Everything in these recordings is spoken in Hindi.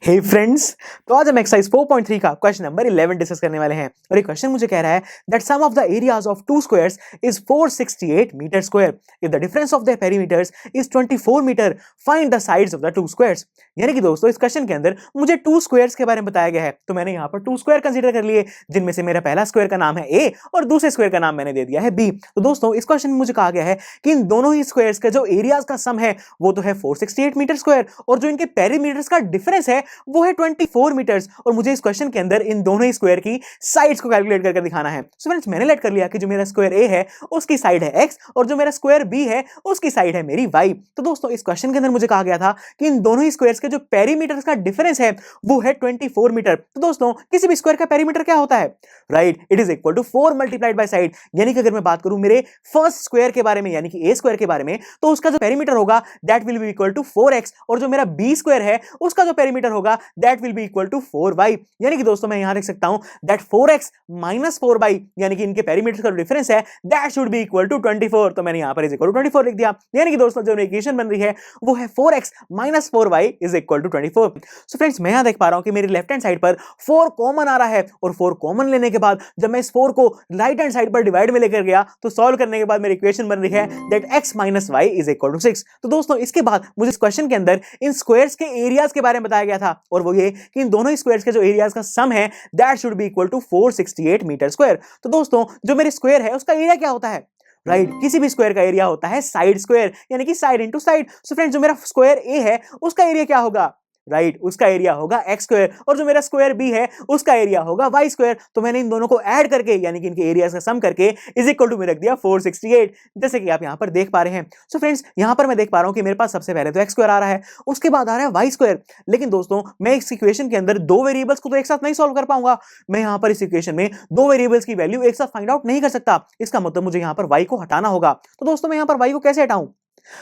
हे फ्रेंड्स, तो आज हम एक्सरसाइज 4.3 का क्वेश्चन नंबर 11 डिस्कस करने वाले हैं और ये क्वेश्चन मुझे कह रहा है that sum of the areas of two squares is 468 metre square if the difference of the perimeters is 24 metre find the sides of the two squares. यानी कि दोस्तों इस क्वेश्चन के अंदर मुझे टू स्क्वायर्स के बारे में बताया गया है, तो मैंने यहाँ पर टू स्क्वायर कंसीडर कर लिए जिनमें से मेरा पहला स्क्वायर का नाम है ए और दूसरे स्क्वायर का नाम मैंने दे दिया है बी। तो दोस्तों इस क्वेश्चन में मुझे कहा गया है कि इन दोनों ही स्क्वायर्स का जो एरियाज का सम है वो तो है 468 मीटर स्क्वायर और जो इनके पेरीमीटर्स का डिफरेंस है वो है 24 मीटर्स और मुझे इस क्वेश्चन के अंदर इन दोनों ही स्क्वायर की साइड्स को कैलकुलेट करके दिखाना है। सो फ्रेंड्स मैंने लेट कर लिया कि जो मेरा स्क्वायर ए है उसकी साइड है एक्स और जो मेरा स्क्वायर बी है उसकी साइड है मेरी वाई। तो दोस्तों इस क्वेश्चन के अंदर मुझे कहा गया था कि इन दोनों ही स्क्वायर्स के जो पेरीमीटर्स का डिफरेंस है वो है 24 मीटर। तो दोस्तों किसी भी स्क्वायर का पेरीमीटर क्या होता है? Right, it is equal to 4 multiplied by side. यानी कि अगर मैं बात करूं मेरे फर्स्ट स्क्वायर के बारे में यानी कि ए स्क्वायर के बारे में, तो उसका जो पेरीमीटर होगा that will be equal to 4x और जो मेरा बी स्क्वायर है उसका जो पेरीमीटर होगा that will be equal to 4y। यानी कि दोस्तों मैं यहां लिख सकता हूं दैट 4x माइनस 4y यानी कि इनके पेरीमीटर का डिफरेंस है that should be equal to 24। तो मैंने यहां पर इज इक्वल टू 24 लिख दिया। यानी कि दोस्तों जो इक्वेशन बन रही है वो है 4x minus 4y is equal to 24। So friends मैं यहां देख पा रहा हूं कि मेरी लेफ्ट हैंड साइड पर 4 कॉमन आ रहा है और 4 कॉमन लेने के बाद जब मैं इस 4 को राइट हैंड साइड पर डिवाइड में लेकर गया तो सॉल्व करने के बाद मेरी इक्वेशन बन रही है that x minus y is equal to 6। तो दोस्तों इसके बाद मुझे इस क्वेश्चन के अंदर इन स्क्वायर्स के एरियाज के बारे में बताया गया था और वो ये कि इन दोनों ही स्क्वायर्स के जो एरियाज का सम है that should be equal to 468 metre square. तो दोस्तों जो मेरे स्क्वायर है उसका एरिया क्या होता है? राइट किसी भी स्क्वायर का एरिया होता है साइड स्क्वायर यानी कि साइड इनटू साइड। सो फ्रेंड्स जो मेरा स्क्वायर ए है उसका एरिया क्या होगा? राइट उसका एरिया होगा एक्स स्क्वायर और जो मेरा स्क्वायर बी है उसका एरिया होगा वाई स्क्वायर। तो मैंने इन दोनों को ऐड करके यानी कि इनके एरियाज का सम करके इज इक्वल टू में रख दिया 468 जैसे कि आप यहां पर देख पा रहे हैं। सो फ्रेंड्स यहां पर मैं देख पा रहा हूं कि मेरे पास सबसे पहले तो एक्स स्क्वायर आ रहा है, उसके बाद आ रहा है वाई स्क्वायर। लेकिन दोस्तों मैं इस इक्वेशन के अंदर दो वेरिएबल्स को तो एक साथ नहीं सॉल्व कर पाऊंगा। मैं यहां पर इस इक्वेशन में दो वेरिएबल्स की वैल्यू एक साथ फाइंड आउट नहीं कर सकता। इसका मतलब मुझे यहां पर वाई को हटाना होगा। तो दोस्तों मैं यहां पर वाई को कैसे हटाऊं?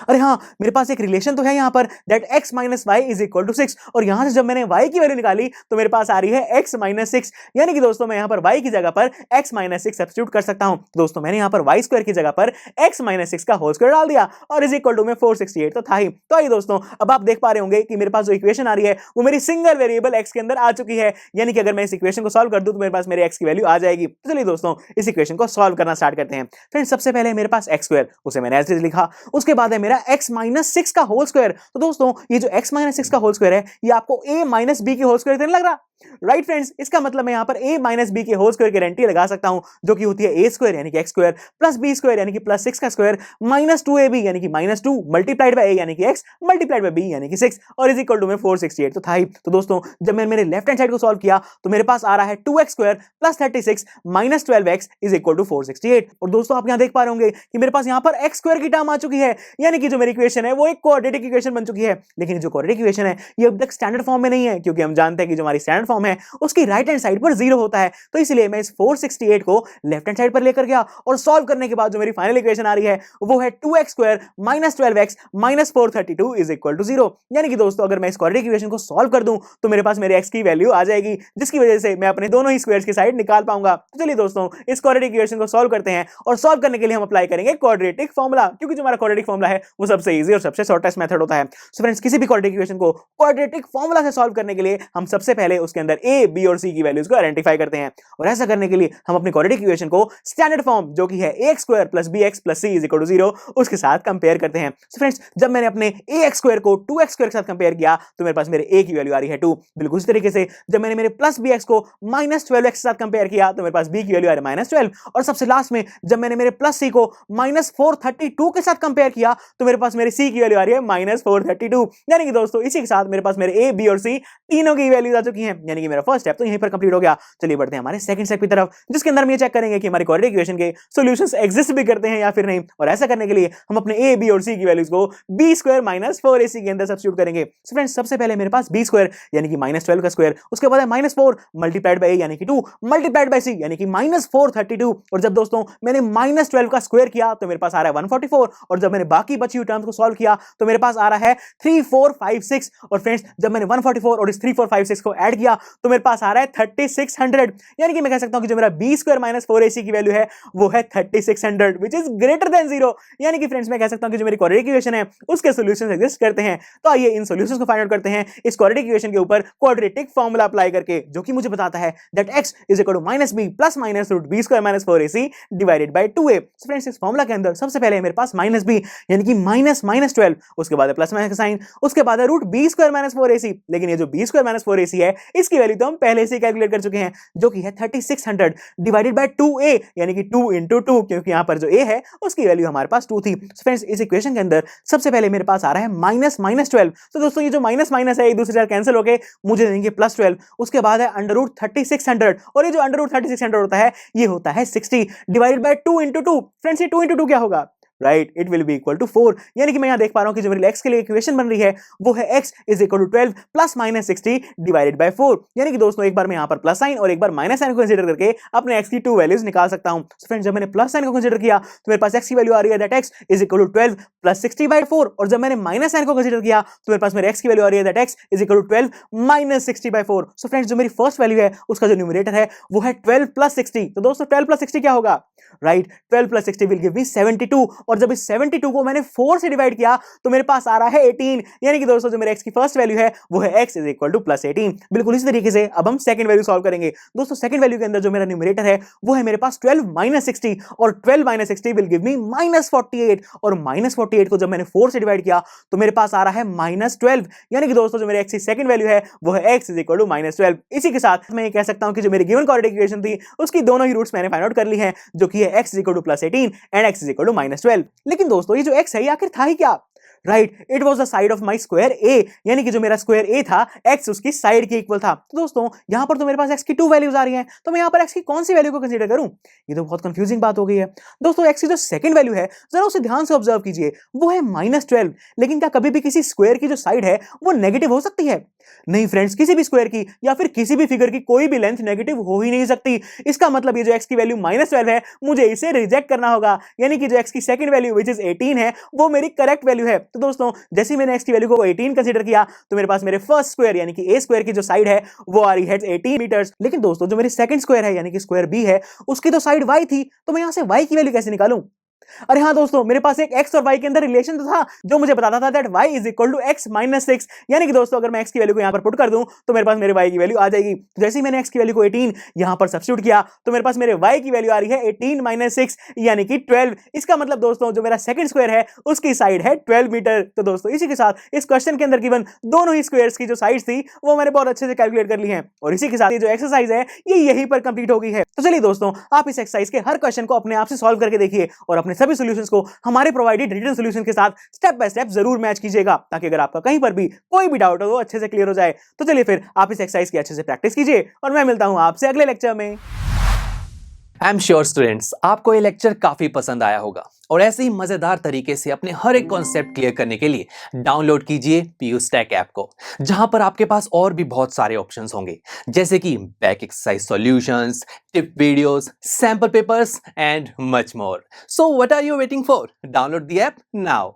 अरे हाँ मेरे पास एक रिलेशन तो है यहाँ पर that x minus y is equal to 6 और यहां से जब मैंने y की वैल्यू निकाली तो मेरे पास आ रही है x माइनस 6। यानी कि दोस्तों मैं यहाँ पर y की जगह पर x माइनस 6 सब्स्टिट्यूट कर सकता हूं। दोस्तों मैंने यहाँ पर y स्क्वायर की जगह पर x माइनस 6 का होल स्क्वायर डाल दिया और इज इक्वल टू में 468 तो था ही। तो आइए दोस्तों अब आप देख पा रहे होंगे कि मेरे पास जो इक्वेशन आ रही है वो मेरी सिंगल वेरिएबल x के अंदर आ चुकी है। यानी कि अगर मैं इस इक्वेशन को सॉल्व कर दूं तो मेरे पास मेरे x की वैल्यू आ जाएगी। तो चलिए दोस्तों इस इक्वेशन को सॉल्व करना स्टार्ट करते हैं। फ्रेंड्स सबसे पहले मेरे पास x स्क्वायर उसे मैंने एज इट इज लिखा, उसके बाद है मेरा x माइनस 6 का होल स्क्वायर। तो दोस्तों ये जो x माइनस 6 का होल स्क्वायर है ये आपको a माइनस बी के होल स्क्वायर नहीं लग रहा? राइट फ्रेंड्स इसका मतलब मैं यहां पर a माइनस बी के होल स्क्वायर की गारंटी लगा सकता हूं जो कि होती है a स्क्वायर यानी कि x square plus b square यानी कि प्लस 6 का स्क्वायर माइनस 2ab यानी कि माइनस 2 मल्टीप्लाइड बाय a यानी कि x मल्टीप्लाइड बाय b यानी कि 6 और इज इक्वल टू में 468 तो था ही। तो दोस्तों जब मैंने मेरे लेफ्ट हैंड साइड को सॉल्व किया तो मेरे पास आ रहा है 2x square plus 36 minus 12x is equal to 468। और दोस्तों आप यहां देख पा रहे होंगे कि मेरे पास यहां पर x स्क्वायर की टर्म आ चुकी है यानी कि जो मेरी इक्वेशन है वो एक क्वाड्रेटिक इक्वेशन बन चुकी है। लेकिन जो क्वाड्रेटिक इक्वेशन है ये अब तक स्टैंडर्ड फॉर्म में नहीं है क्योंकि हम जानते हैं कि जो हमारी स्टैंडर्ड फॉर्म है उसकी राइट हैंड साइड पर 0 होता है। तो इसलिए मैं इस 468 को लेफ्ट हैंड साइड पर लेकर गया और सॉल्व करने के बाद जो मेरी फाइनल इक्वेशन आ रही है वो है 2x square minus 12x minus 432 is equal to 0। यानी कि दोस्तों अगर मैं इस क्वाड्रेटिक इक्वेशन को सॉल्व कर दूं तो मेरे पास मेरे x की वैल्यू आ जाएगी जिसकी वजह से मैं अपने दोनों ही स्क्वायर्स की साइड निकाल पाऊंगा। तो चलिए दोस्तों इस क्वाड्रेटिक इक्वेशन को सॉल्व करते हैं और सॉल्व करने के लिए हम अप्लाई करेंगे क्वाड्रेटिक फॉर्मूला क्योंकि जो हमारा क्वाड्रेटिक फॉर्मूला है वो सबसे इजी और सबसे शॉर्टेस्ट मेथड होता है। सो फ्रेंड्स किसी भी क्वाड्रेटिक इक्वेशन को क्वाड्रेटिक फॉर्मूला से सॉल्व करने के लिए हम सबसे पहले उसके अंदर a b और c की वैल्यूज को आइडेंटिफाई करते हैं और ऐसा करने के लिए हम अपनी क्वाड्रेटिक इक्वेशन को स्टैंडर्ड फॉर्म जो कि है ax square plus bx plus c is equal to 0 उसके साथ कंपेयर करते हैं। सो फ्रेंड्स जब मैंने अपने ax स्क्वायर को 2x स्क्वायर के साथ कंपेयर किया तो मेरे पास मेरे a की वैल्यू आ रही है 2। बिल्कुल इसी तरीके से जब मैंने मेरे प्लस bx को माइनस 12x के साथ कंपेयर किया तो मेरे पास b की वैल्यू आ रही है माइनस 12 और सबसे लास्ट में जब मैंने मेरे प्लस c को माइनस 432 के साथ कंपेयर किया तो मेरे पास मेरे c की वैल्यू आ रही है माइनस 432। यानी कि दोस्तों इसी के साथ मेरे पास मेरे a b और c तीनों की वैल्यूज आ चुकी हैं। यानी कि मेरा फर्स्ट स्टेप तो यहीं पर कंप्लीट हो गया। चलिए बढ़ते हैं हमारे सेकंड स्टेप की तरफ जिसके अंदर हम ये चेक करेंगे कि हमारी क्वाड्रेटिक इक्वेशन के सॉल्यूशंस एग्जिस्ट भी करते हैं या फिर नहीं। और ऐसा करने के लिए हम अपने a b और c की वैल्यूज को b स्क्वायर माइनस 4ac के अंदर सब्स्टिट्यूट करेंगे। सो फ्रेंड्स सबसे पहले मेरे पास b स्क्वायर यानी कि माइनस 12 का स्क्वायर, उसके बाद है माइनस 4 मल्टीप्लाइड बाय a यानी कि 2 मल्टीप्लाइड बाय c यानी कि माइनस 432 और जब दोस्तों मैंने माइनस 12 का स्क्वायर किया तो मेरे पास आ रहा है 144 और जब मैंने बाकी बाकी बची हुई टर्म्स को सॉल्व किया तो मेरे पास आ रहा है 3 4 5 6 और फ्रेंड्स जब मैंने 144 और इस 3 4 5 6 को ऐड किया तो मेरे पास आ रहा है 3600, यानी कि मैं कह सकता हूं कि जो मेरा b स्क्वायर माइनस 4ac की वैल्यू है वो है 3600 विच इज ग्रेटर देन 0, यानी कि फ्रेंड्स मैं कह सकता हूं कि जो मेरी क्वाड्रेटिक इक्वेशन है उसके सॉल्यूशंस एग्जिस्ट करते हैं। तो आइए इन सॉल्यूशंस को फाइंड आउट करते हैं इस क्वाड्रेटिक इक्वेशन के ऊपर क्वाड्रेटिक फार्मूला अप्लाई करके, जो कि मुझे बताता है that x is equal to -b plus minus root b square minus 4ac divided by 2a। So friends इस फार्मूला के अंदर सबसे पहले मेरे पास -b यानी कि -12, उसके बाद प्लस माइनस का साइन, उसके बाद है root b square minus 4ac, लेकिन ये जो b स्क्वायर माइनस 4ac है इसकी वैल्यू तो हम पहले से कैलकुलेट कर चुके हैं जो कि है 3600 डिवाइडेड बाय 2a, यानी कि 2 into 2, क्योंकि यहां पर जो a है उसकी वैल्यू हमारे पास 2 थी। So फ्रेंड्स इस इक्वेशन के अंदर सबसे पहले मेरे पास आ रहा है -12। तो दोस्तों ये जो माइनस माइनस है एक दूसरे से कैंसिल होके मुझे देंगे +12, उसके बाद है अंडर रूट 3600 और ये जो अंडर रूट 3600 होता है ये होता है 60 डिवाइडेड बाय 2 into 2। फ्रेंड्स ये 2 into 2 क्या होगा, right, it will be equal to 4, यानी कि मैं यहां देख पा रहा हूं कि जो मेरे x के लिए इक्वेशन बन रही है वो है x is equal to 12 plus minus 60 divided by 4, यानी कि दोस्तों एक बार मैं यहां पर प्लस साइन और एक बार माइनस साइन को कंसीडर करके अपने x की 2 वैल्यूज निकाल सकता हूं। सो फ्रेंड्स जब मैंने प्लस साइन को कंसीडर किया तो मेरे पास x की वैल्यू आ रही है that x is equal to 12 plus 60 by 4, और जब मैंने माइनस साइन को कंसीडर किया तो मेरे पास मेरे x की वैल्यू आ रही है that x is equal to 12 minus 60 by 4। So friends जो मेरी फर्स्ट वैल्यू है उसका जो न्यूमरेटर है वो है 12 प्लस 60, तो दोस्तों 12 प्लस 60 क्या होगा, right, 12 plus 60 will give me 72, और जब इस 72 को मैंने 4 से डिवाइड किया तो मेरे पास आ रहा है 18, यानी कि दोस्तों जो मेरे x की फर्स्ट वैल्यू है वो है x is equal to plus 18। बिल्कुल इसी तरीके से अब हम सेकंड वैल्यू सॉल्व करेंगे। दोस्तों सेकंड वैल्यू के अंदर जो मेरा न्यूमरेटर है वो है मेरे पास 12 माइनस 60, और 12 माइनस 60 विल गिव मी -48, और -48 को जब मैंने 4 से डिवाइड किया तो मेरे पास आ रहा है -12, यानी कि दोस्तों जो मेरे x की सेकंड वैल्यू है वो है x इज इक्वल टू -12। इसी के साथ मैं ये कह सकता हूं कि जो मेरी गिवन क्वाड्रेटिक इक्वेशन थी उसकी दोनों ही रूट्स मैंने फाइंड आउट कर ली हैं, जो कि है x is equal to plus 18 and x is equal to -12। लेकिन दोस्तों ये जो x है ये आखिर था ही क्या, right, it was the side of my square a, यानी कि जो मेरा स्क्वायर ए था x उसकी साइड के इक्वल था। तो दोस्तों यहां पर तो मेरे पास x की 2 वैल्यूज आ रही हैं, तो मैं यहां पर x की कौन सी वैल्यू को कंसीडर करूं, ये तो बहुत कंफ्यूजिंग बात हो गई है। दोस्तों x की जो सेकंड वैल्यू है जरा उसे ध्यान से ऑब्जर्व कीजिए, वो है -12, लेकिन क्या कभी भी किसी स्क्वायर की जो साइड है वो नेगेटिव हो सकती है, नहीं फ्रेंड्स, किसी भी स्क्वायर की या फिर किसी भी फिगर की कोई भी लेंथ नेगेटिव हो ही नहीं सकती। इसका मतलब ये जो x की वैल्यू -12 है मुझे इसे रिजेक्ट करना होगा, यानी कि जो x की सेकंड वैल्यू विच इज 18 है वो मेरी करेक्ट वैल्यू है। तो दोस्तों जैसे मैंने x की वैल्यू को 18 कंसीडर किया तो मेरे पास मेरे फर्स्ट स्क्वायर यानी कि a स्क्वायर की जो साइड है वो आ रही है 18 मीटर्स, लेकिन दोस्तों जो मेरी सेकंड स्क्वायर है यानी कि स्क्वायर b है उसकी तो साइड y थी, तो मैं यहां से y की वैल्यू कैसे निकालूं। अरे हाँ दोस्तों, मेरे पास एक x और y के अंदर रिलेशन तो था जो मुझे बताता था that y is equal to x minus 6, यानी कि दोस्तों अगर मैं x की वैल्यू को यहां पर पुट कर दूं तो मेरे पास मेरे y की वैल्यू आ जाएगी। जैसे ही मैंने x की वैल्यू को 18 यहां पर सब्स्टिट्यूट किया तो मेरे पास मेरे y की वैल्यू आ रही है 18 माइनस 6 यानी कि 12। इसका मतलब दोस्तों जो मेरा सेकंड स्क्वायर है उसकी साइड है 12 मीटर। तो दोस्तों इसी के साथ इस क्वेश्चन के अंदर गिवन दोनों ही स्क्वायर्स की जो साइड्स थी वो मैंने बहुत अच्छे से कैलकुलेट कर ली है, और इसी के साथ ये जो एक्सरसाइज है ये यहीं पर कंप्लीट हो गई है। तो चलिए दोस्तों आप इस एक्सरसाइज के हर क्वेश्चन को अपने आप से सॉल्व करके देखिए और अपने सभी सॉल्यूशंस को हमारे प्रोवाइडेड रिटन सॉल्यूशन के साथ स्टेप बाय स्टेप जरूर मैच कीजिएगा, ताकि अगर आपका कहीं पर भी कोई भी डाउट हो वो अच्छे से क्लियर हो जाए। तो चलिए फिर आप इस एक्सरसाइज की अच्छे से प्रैक्टिस कीजिए और मैं मिलता हूं आपसे अगले लेक्चर में। आई एम श्योर स्टूडेंट्स आपको ये लेक्चर काफी पसंद आया होगा, और ऐसे ही मजेदार तरीके से अपने हर एक कॉन्सेप्ट क्लियर करने के लिए डाउनलोड कीजिए PUSTACK ऐप को, जहां पर आपके पास और भी बहुत सारे ऑप्शंस होंगे, जैसे कि back exercise solutions, tip videos, sample papers and much more. So what are you waiting for? Download the app now.